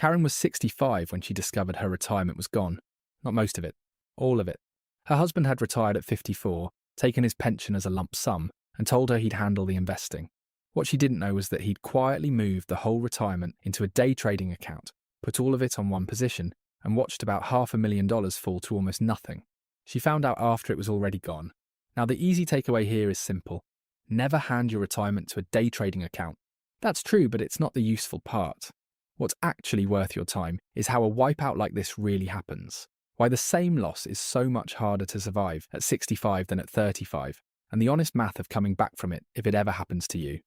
Karen was 65 when she discovered her retirement was gone. Not most of it, all of it. Her husband had retired at 54, taken his pension as a lump sum, and told her he'd handle the investing. What she didn't know was that he'd quietly moved the whole retirement into a day trading account, put all of it on one position, and watched about $500,000 fall to almost nothing. She found out after it was already gone. Now, the easy takeaway here is simple. Never hand your retirement to a day trading account. That's true, but it's not the useful part. What's actually worth your time is how a wipeout like this really happens. Why the same loss is so much harder to survive at 65 than at 35, and the honest math of coming back from it if it ever happens to you.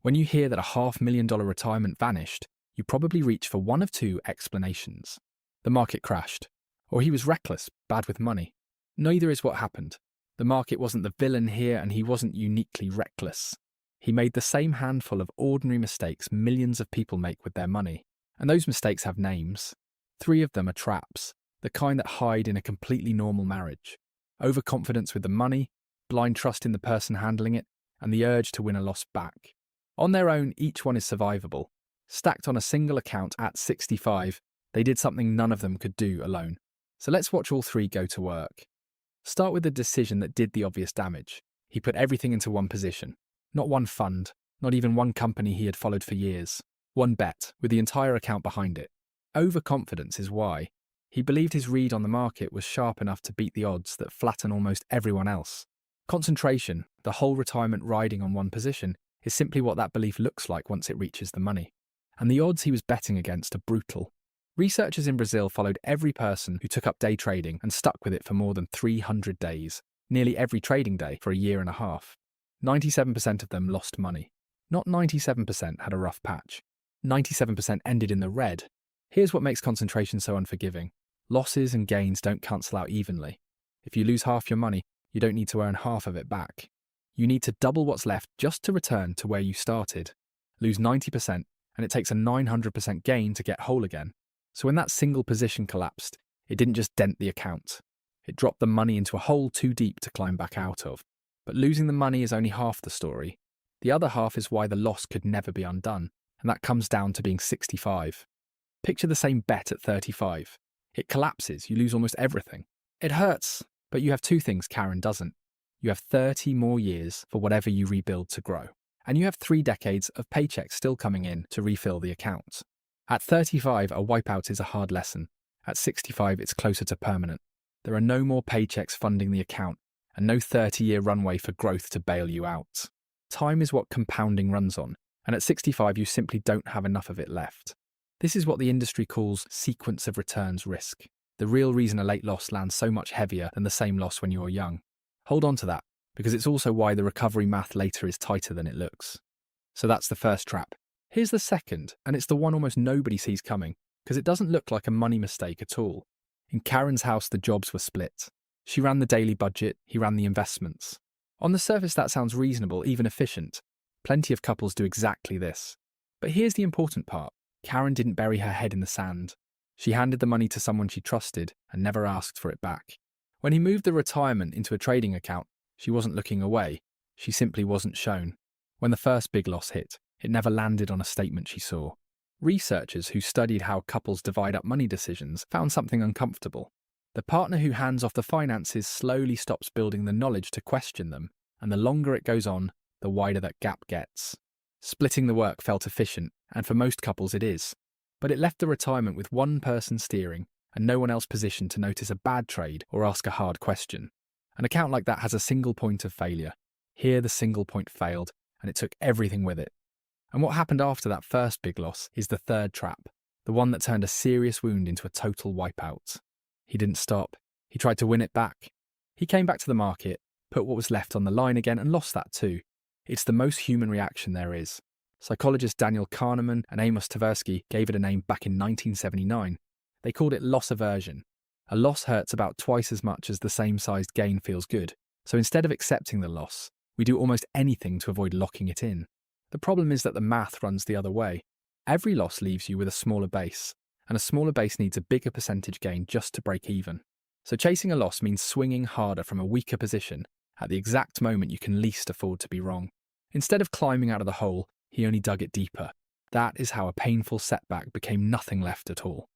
When you hear that a $500,000 retirement vanished, you probably reach for one of two explanations. The market crashed, or he was reckless, bad with money. Neither is what happened. The market wasn't the villain here, and he wasn't uniquely reckless. He made the same handful of ordinary mistakes millions of people make with their money. And those mistakes have names. 3 of them are traps, the kind that hide in a completely normal marriage. Overconfidence with the money, blind trust in the person handling it, and the urge to win a loss back. On their own, each one is survivable. Stacked on a single account at 65, they did something none of them could do alone. So let's watch all 3 go to work. Start with the decision that did the obvious damage. He put everything into one position. Not one fund, not even one company he had followed for years. One bet, with the entire account behind it. Overconfidence is why. He believed his read on the market was sharp enough to beat the odds that flatten almost everyone else. Concentration, the whole retirement riding on one position, is simply what that belief looks like once it reaches the money. And the odds he was betting against are brutal. Researchers in Brazil followed every person who took up day trading and stuck with it for more than 300 days, nearly every trading day for a year and a half. 97% of them lost money. Not 97% had a rough patch. 97% ended in the red. Here's what makes concentration so unforgiving. Losses and gains don't cancel out evenly. If you lose half your money, you don't need to earn half of it back. You need to double what's left just to return to where you started. Lose 90%, and it takes a 900% gain to get whole again. So when that single position collapsed, it didn't just dent the account. It dropped the money into a hole too deep to climb back out of. But losing the money is only half the story. The other half is why the loss could never be undone, and that comes down to being 65. Picture the same bet at 35. It collapses, you lose almost everything. It hurts, but you have 2 things Karen doesn't. You have 30 more years for whatever you rebuild to grow. And you have 3 decades of paychecks still coming in to refill the account. At 35, a wipeout is a hard lesson. At 65, it's closer to permanent. There are no more paychecks funding the account, and no 30-year runway for growth to bail you out. Time is what compounding runs on, and at 65, you simply don't have enough of it left. This is what the industry calls sequence of returns risk, the real reason a late loss lands so much heavier than the same loss when you're young. Hold on to that, because it's also why the recovery math later is tighter than it looks. So that's the first trap. Here's the second, and it's the one almost nobody sees coming, because it doesn't look like a money mistake at all. In Karen's house, the jobs were split. She ran the daily budget, he ran the investments. On the surface, that sounds reasonable, even efficient. Plenty of couples do exactly this. But here's the important part. Karen didn't bury her head in the sand. She handed the money to someone she trusted and never asked for it back. When he moved the retirement into a trading account, she wasn't looking away. She simply wasn't shown. When the first big loss hit, it never landed on a statement she saw. Researchers who studied how couples divide up money decisions found something uncomfortable. The partner who hands off the finances slowly stops building the knowledge to question them, and the longer it goes on, the wider that gap gets. Splitting the work felt efficient, and for most couples it is. But it left the retirement with one person steering, and no one else positioned to notice a bad trade or ask a hard question. An account like that has a single point of failure. Here the single point failed, and it took everything with it. And what happened after that first big loss is the third trap, the one that turned a serious wound into a total wipeout. He didn't stop. He tried to win it back. He came back to the market, put what was left on the line again, and lost that too. It's the most human reaction there is. Psychologists Daniel Kahneman and Amos Tversky gave it a name back in 1979. They called it loss aversion. A loss hurts about twice as much as the same-sized gain feels good. So instead of accepting the loss, we do almost anything to avoid locking it in. The problem is that the math runs the other way. Every loss leaves you with a smaller base, and a smaller base needs a bigger percentage gain just to break even. So chasing a loss means swinging harder from a weaker position at the exact moment you can least afford to be wrong. Instead of climbing out of the hole, he only dug it deeper. That is how a painful setback became nothing left at all.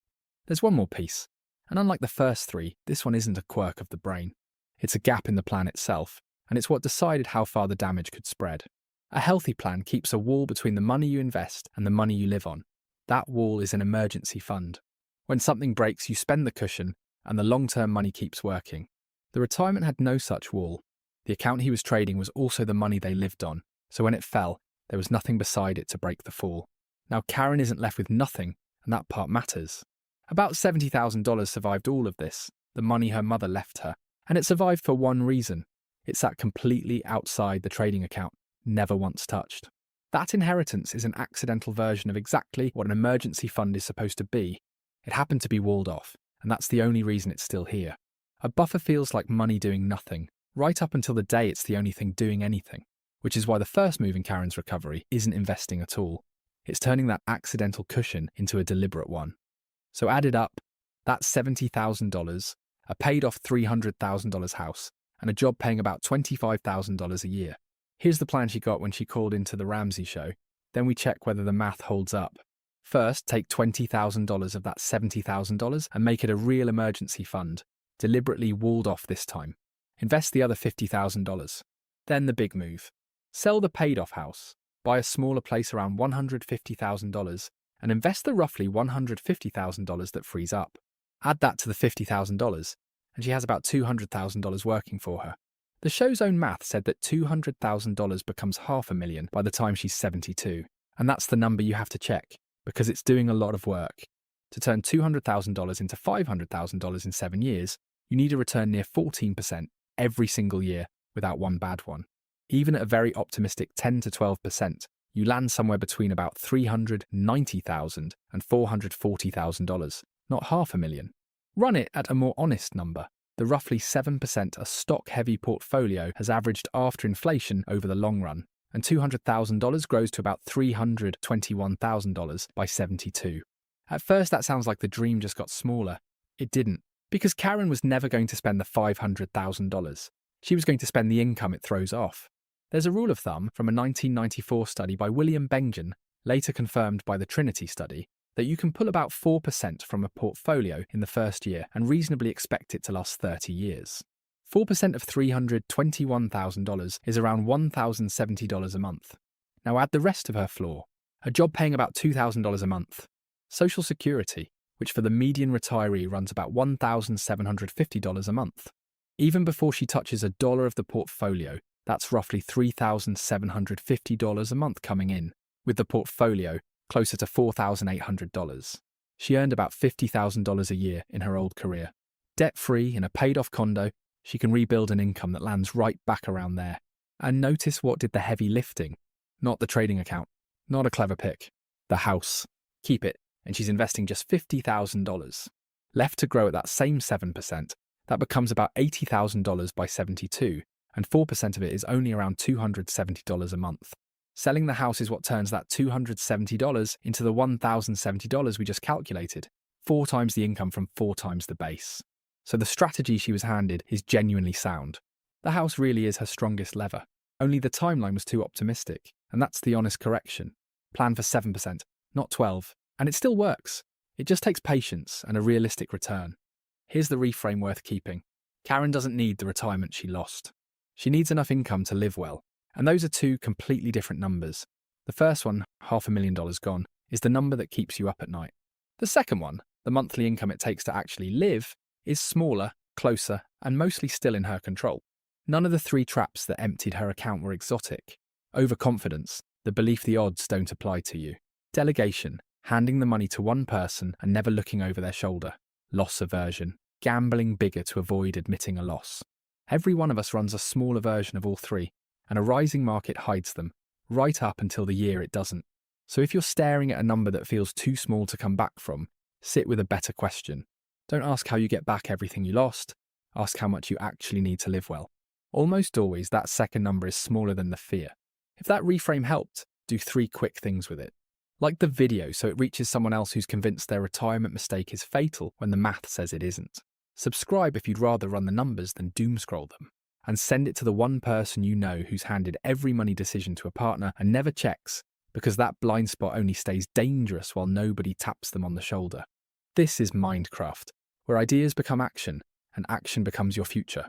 There's one more piece, and unlike the first three, this one isn't a quirk of the brain. It's a gap in the plan itself, and it's what decided how far the damage could spread. A healthy plan keeps a wall between the money you invest and the money you live on. That wall is an emergency fund. When something breaks, you spend the cushion, and the long-term money keeps working. The retirement had no such wall. The account he was trading was also the money they lived on, so when it fell, there was nothing beside it to break the fall. Now Karen isn't left with nothing, and that part matters. About $70,000 survived all of this, the money her mother left her, and it survived for one reason. It sat completely outside the trading account, never once touched. That inheritance is an accidental version of exactly what an emergency fund is supposed to be. It happened to be walled off, and that's the only reason it's still here. A buffer feels like money doing nothing, right up until the day it's the only thing doing anything, which is why the first move in Karen's recovery isn't investing at all. It's turning that accidental cushion into a deliberate one. So added up, that's $70,000, a paid-off $300,000 house, and a job paying about $25,000 a year. Here's the plan she got when she called into the Ramsey show. Then we check whether the math holds up. First, take $20,000 of that $70,000 and make it a real emergency fund, deliberately walled off this time. Invest the other $50,000. Then the big move. Sell the paid-off house, buy a smaller place around $150,000, and invest the roughly $150,000 that frees up. Add that to the $50,000, and she has about $200,000 working for her. The show's own math said that $200,000 becomes $500,000 by the time she's 72, and that's the number you have to check, because it's doing a lot of work. To turn $200,000 into $500,000 in 7 years, you need a return near 14% every single year without one bad one. Even at a very optimistic 10 to 12%, you land somewhere between about $390,000 and $440,000, not $500,000. Run it at a more honest number. The roughly 7% a stock-heavy portfolio has averaged after inflation over the long run, and $200,000 grows to about $321,000 by 72. At first that sounds like the dream just got smaller. It didn't, because Karen was never going to spend the $500,000. She was going to spend the income it throws off. There's a rule of thumb from a 1994 study by Bengen, later confirmed by the Trinity study, that you can pull about 4% from a portfolio in the first year and reasonably expect it to last 30 years. 4% of $321,000 is around $1,070 a month. Now add the rest of her floor. A job paying about $2,000 a month. Social Security, which for the median retiree runs about $1,750 a month. Even before she touches a dollar of the portfolio, that's roughly $3,750 a month coming in, with the portfolio closer to $4,800. She earned about $50,000 a year in her old career. Debt-free in a paid-off condo, she can rebuild an income that lands right back around there. And notice what did the heavy lifting. Not the trading account. Not a clever pick. The house. Keep it, and she's investing just $50,000. Left to grow at that same 7%, that becomes about $80,000 by 72, and 4% of it is only around $270 a month. Selling the house is what turns that $270 into the $1,070 we just calculated, 4 times the income from 4 times the base. So the strategy she was handed is genuinely sound. The house really is her strongest lever. Only the timeline was too optimistic, and that's the honest correction. Plan for 7%, not 12, and it still works. It just takes patience and a realistic return. Here's the reframe worth keeping. Karen doesn't need the retirement she lost. She needs enough income to live well, and those are two completely different numbers. The first one, $500,000 gone, is the number that keeps you up at night. The second one, the monthly income it takes to actually live, is smaller, closer, and mostly still in her control. None of the 3 traps that emptied her account were exotic. Overconfidence, the belief the odds don't apply to you. Delegation, handing the money to one person and never looking over their shoulder. Loss aversion, gambling bigger to avoid admitting a loss. Every one of us runs a smaller version of all 3, and a rising market hides them, right up until the year it doesn't. So if you're staring at a number that feels too small to come back from, sit with a better question. Don't ask how you get back everything you lost, ask how much you actually need to live well. Almost always that second number is smaller than the fear. If that reframe helped, do 3 quick things with it. Like the video so it reaches someone else who's convinced their retirement mistake is fatal when the math says it isn't. Subscribe if you'd rather run the numbers than doom scroll them. And send it to the one person you know who's handed every money decision to a partner and never checks because that blind spot only stays dangerous while nobody taps them on the shoulder. This is Mindcraft, where ideas become action, and action becomes your future.